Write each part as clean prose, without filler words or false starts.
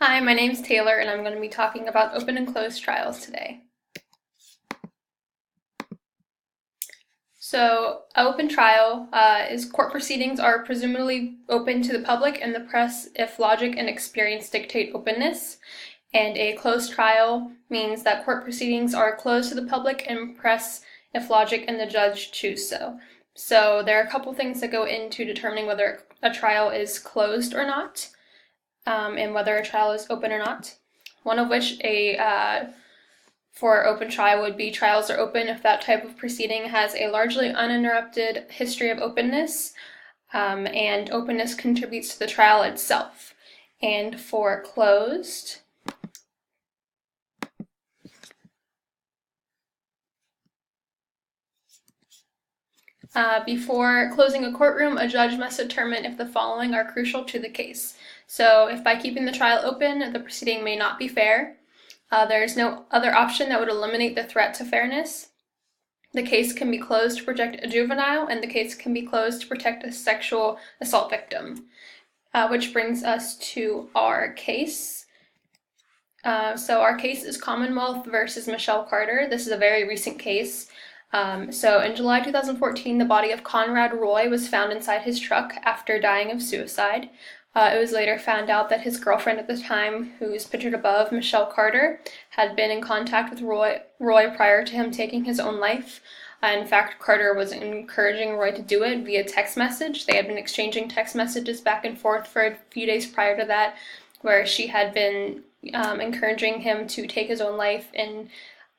Hi, my name's Taylor, and I'm going to be talking about open and closed trials today. So, an open trial is court proceedings are presumably open to the public and the press if logic and experience dictate openness. And a closed trial means that court proceedings are closed to the public and press if logic and the judge choose so. So, there are a couple things that go into determining whether a trial is closed or not, and whether a trial is open or not. One of which for open trial would be trials are open if that type of proceeding has a largely uninterrupted history of openness, and openness contributes to the trial itself. And for closed, before closing a courtroom, a judge must determine if the following are crucial to the case. So if by keeping the trial open, the proceeding may not be fair, there is no other option that would eliminate the threat to fairness. The case can be closed to protect a juvenile, and the case can be closed to protect a sexual assault victim. Which brings us to our case. So our case is Commonwealth versus Michelle Carter. This is a very recent case. So in July 2014, the body of Conrad Roy was found inside his truck after dying of suicide. It was later found out that his girlfriend at the time, who's pictured above, Michelle Carter, had been in contact with Roy prior to him taking his own life. In fact, Carter was encouraging Roy to do it via text message. They had been exchanging text messages back and forth for a few days prior to that, where she had been encouraging him to take his own life and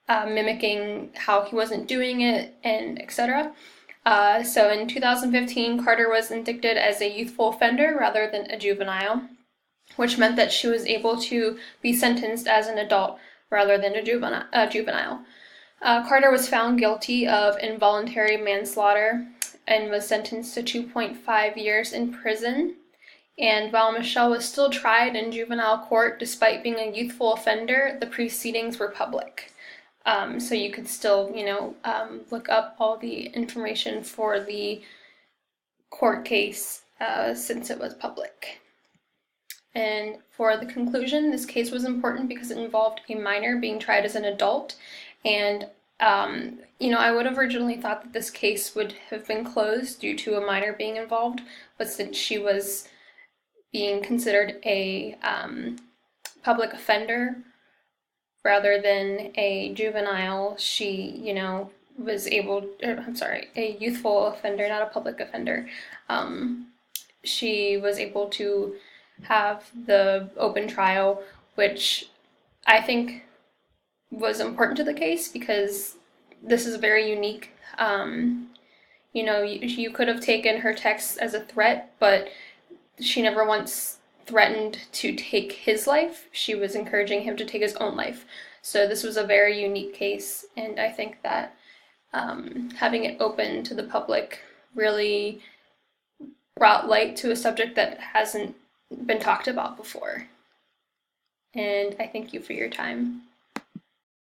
mimicking how he wasn't doing it, and etc. So in 2015, Carter was indicted as a youthful offender rather than a juvenile, which meant that she was able to be sentenced as an adult rather than a juvenile. Carter was found guilty of involuntary manslaughter and was sentenced to 2.5 years in prison. And while Michelle was still tried in juvenile court, despite being a youthful offender, the proceedings were public. So you could still, look up all the information for the court case since it was public. And for the conclusion, this case was important because it involved a minor being tried as an adult. And, I would have originally thought that this case would have been closed due to a minor being involved, but since she was being considered a public offender rather than a juvenile, she, was able, a youthful offender, not a public offender. She was able to have the open trial, which I think was important to the case because this is very unique. You could have taken her text as a threat, but she never once threatened to take his life. She was encouraging him to take his own life. So this was a very unique case, and I think that having it open to the public really brought light to a subject that hasn't been talked about before. And I thank you for your time.